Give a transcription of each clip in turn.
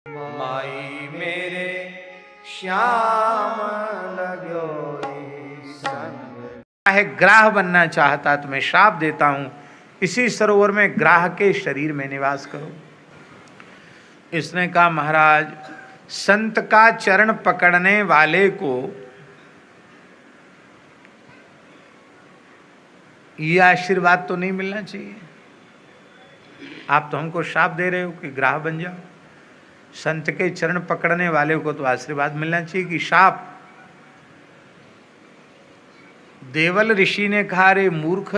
माई मेरे श्याम लगो संग। है ग्राह बनना चाहता तो मैं श्राप देता हूं, इसी सरोवर में ग्राह के शरीर में निवास करो। इसने कहा महाराज, संत का चरण पकड़ने वाले को यह आशीर्वाद तो नहीं मिलना चाहिए। आप तो हमको श्राप दे रहे हो कि ग्राह बन जाओ। संत के चरण पकड़ने वाले को तो आशीर्वाद मिलना चाहिए कि श्राप। देवल ऋषि ने कहा, रे मूर्ख,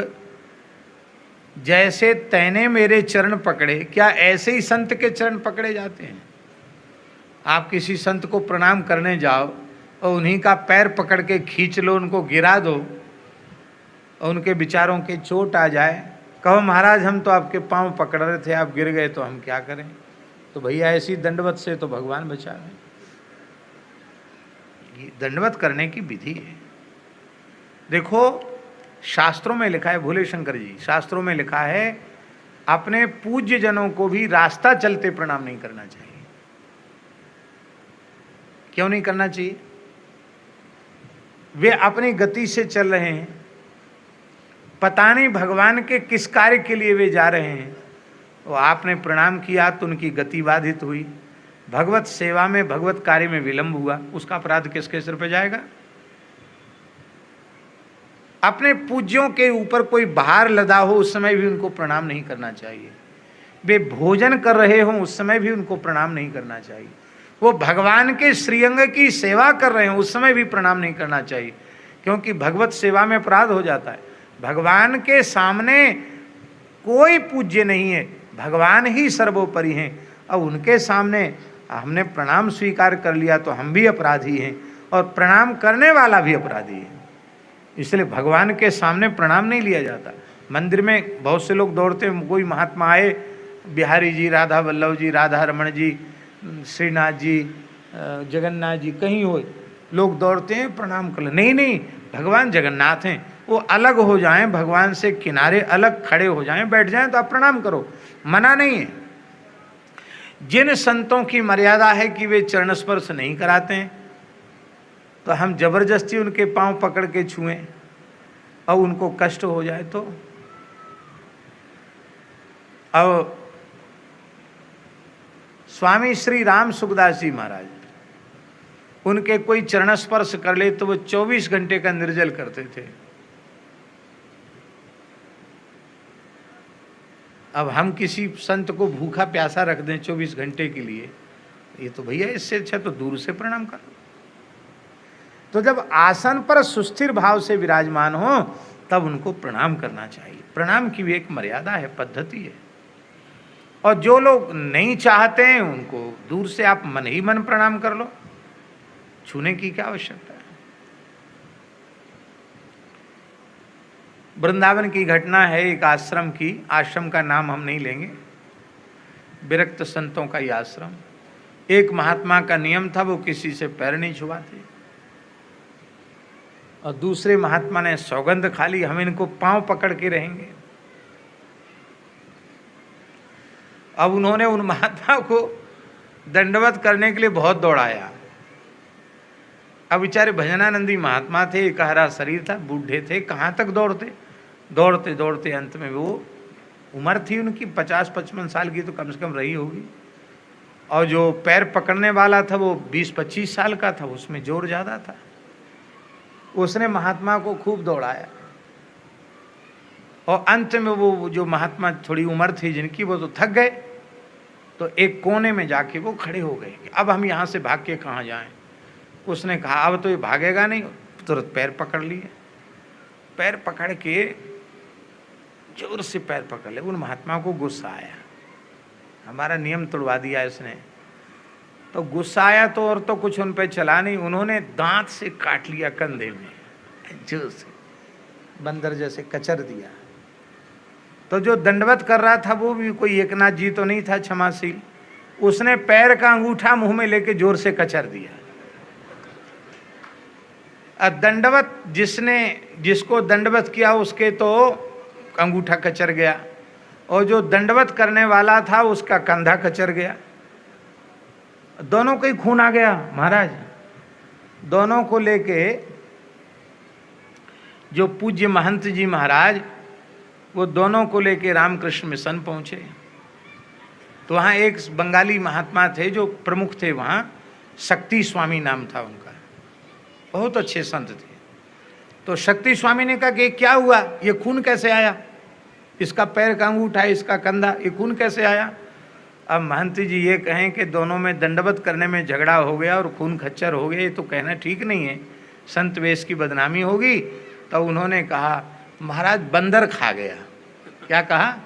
जैसे तैने मेरे चरण पकड़े, क्या ऐसे ही संत के चरण पकड़े जाते हैं? आप किसी संत को प्रणाम करने जाओ और उन्हीं का पैर पकड़ के खींच लो, उनको गिरा दो और उनके विचारों के चोट आ जाए, कहो महाराज हम तो आपके पांव पकड़ रहे थे, आप गिर गए तो हम क्या करें? तो भैया ऐसी दंडवत से तो भगवान बचा रहे। ये दंडवत करने की विधि है। देखो शास्त्रों में लिखा है, भोले शंकर जी, शास्त्रों में लिखा है अपने पूज्य जनों को भी रास्ता चलते प्रणाम नहीं करना चाहिए। क्यों नहीं करना चाहिए? वे अपनी गति से चल रहे हैं, पता नहीं भगवान के किस कार्य के लिए वे जा रहे हैं, तो आपने प्रणाम किया तो उनकी गति बाधित हुई, भगवत सेवा में भगवत कार्य में विलंब हुआ, उसका अपराध किसके सिर पे जाएगा? अपने पूज्यों के ऊपर कोई भार लदा हो उस समय भी उनको प्रणाम नहीं करना चाहिए। वे भोजन कर रहे हों उस समय भी उनको प्रणाम नहीं करना चाहिए। वो भगवान के श्रीअंग की सेवा कर रहे हैं उस समय भी प्रणाम नहीं करना चाहिए, क्योंकि भगवत सेवा में अपराध हो जाता है। भगवान के सामने कोई पूज्य नहीं है, भगवान ही सर्वोपरि हैं, और उनके सामने हमने प्रणाम स्वीकार कर लिया तो हम भी अपराधी हैं और प्रणाम करने वाला भी अपराधी है। इसलिए भगवान के सामने प्रणाम नहीं लिया जाता। मंदिर में बहुत से लोग दौड़ते हैं, कोई महात्मा आए, बिहारी जी, राधा वल्लभ जी, राधा रमण जी, श्रीनाथ जी, जगन्नाथ जी, कहीं हो लोग दौड़ते हैं प्रणाम कर ले। नहीं नहीं, भगवान जगन्नाथ हैं, वो अलग हो जाएं, भगवान से किनारे अलग खड़े हो जाएं, बैठ जाएं तो आप प्रणाम करो, मना नहीं है। जिन संतों की मर्यादा है कि वे चरण स्पर्श नहीं कराते हैं, तो हम जबरदस्ती उनके पांव पकड़ के छुएं और उनको कष्ट हो जाए तो? अब स्वामी श्री राम सुखदास जी महाराज, उनके कोई चरण स्पर्श कर ले तो वो 24 घंटे का निर्जल करते थे। अब हम किसी संत को भूखा प्यासा रख दें 24 घंटे के लिए, ये तो भैया इससे अच्छा तो दूर से प्रणाम करो। तो जब आसन पर सुस्थिर भाव से विराजमान हो तब उनको प्रणाम करना चाहिए। प्रणाम की भी एक मर्यादा है, पद्धति है। और जो लोग नहीं चाहते हैं उनको दूर से आप मन ही मन प्रणाम कर लो, छूने की क्या आवश्यकता है? वृंदावन की घटना है एक आश्रम की, आश्रम का नाम हम नहीं लेंगे, विरक्त संतों का ही आश्रम। एक महात्मा का नियम था, वो किसी से पैर नहीं छुआते, और दूसरे महात्मा ने सौगंध खा ली हम इनको पांव पकड़ के रहेंगे। अब उन्होंने उन महात्मा को दंडवत करने के लिए बहुत दौड़ाया। अब बेचारे भजनानंदी महात्मा थे, एक हरा शरीर था, बूढ़े थे, कहाँ तक दौड़ते? दौड़ते दौड़ते अंत में वो उम्र थी उनकी 50-55 साल की तो कम से कम रही होगी, और जो पैर पकड़ने वाला था वो 20-25 साल का था, उसमें जोर ज़्यादा था। उसने महात्मा को खूब दौड़ाया और अंत में वो जो महात्मा थोड़ी उम्र थी जिनकी, वो तो थक गए, तो एक कोने में जाके वो खड़े हो गए कि अब हम यहाँ से भाग के कहाँ जाएं। उसने कहा अब तो ये भागेगा नहीं, तुरंत पैर पकड़ लिए, पैर पकड़ के जोर से पैर पकड़ ले। उन महात्मा को गुस्सा आया, हमारा नियम तोड़वा दिया इसने। तो गुस्सा आया तो और तो कुछ उन पे चला नहीं, उन्होंने दांत से काट लिया कंधे में, जोर से बंदर जैसे कचर दिया। तो जो दंडवत कर रहा था वो भी कोई एकनाथ जी तो नहीं था क्षमाशील, उसने पैर का अंगूठा मुंह में लेके जोर से कचर दिया। दंडवत जिसको दंडवत किया उसके तो अंगूठा कचर गया, और जो दंडवत करने वाला था उसका कंधा कचर गया। दोनों को ही खून आ गया महाराज। दोनों को लेके जो पूज्य महंत जी महाराज, वो दोनों को लेके रामकृष्ण मिशन पहुंचे। तो वहाँ एक बंगाली महात्मा थे जो प्रमुख थे वहाँ, शक्ति स्वामी नाम था उनका, बहुत अच्छे संत थे। तो शक्ति स्वामी ने कहा कि क्या हुआ, ये खून कैसे आया, इसका पैर का अंगूठा, इसका कंधा, ये खून कैसे आया। अब महंत जी ये कहें कि दोनों में दंडवत करने में झगड़ा हो गया और खून खच्चर हो गया, ये तो कहना ठीक नहीं है, संत वेश की बदनामी होगी। तो उन्होंने कहा महाराज बंदर खा गया। क्या कहा,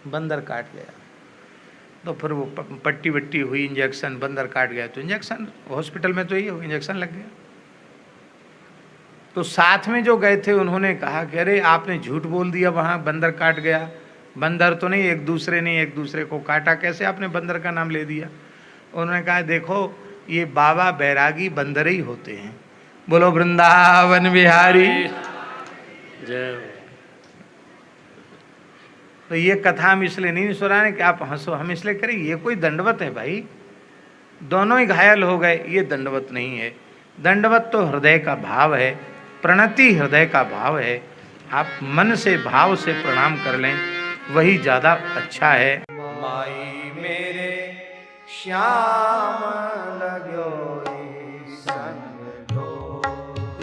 बंदर काट गया। तो फिर वो पट्टी वट्टी हुई, इंजेक्शन, बंदर काट गया तो इंजेक्शन, हॉस्पिटल में तो यही हो, इंजेक्शन लग गया। तो साथ में जो गए थे उन्होंने कहा कि अरे आपने झूठ बोल दिया, वहाँ बंदर काट गया। बंदर तो नहीं, एक दूसरे को काटा, कैसे आपने बंदर का नाम ले दिया। उन्होंने कहा देखो ये बाबा बैरागी बंदर ही होते हैं। बोलो वृंदावन बिहारी जय। तो ये कथा हम इसलिए नहीं सुनाने कि आप हंसो, हम इसलिए करें ये कोई दंडवत है भाई, दोनों ही घायल हो गए, ये दंडवत नहीं है। दंडवत तो हृदय का भाव है, प्रणति हृदय का भाव है। आप मन से भाव से प्रणाम कर लें, वही ज़्यादा अच्छा है। माई मेरे श्याम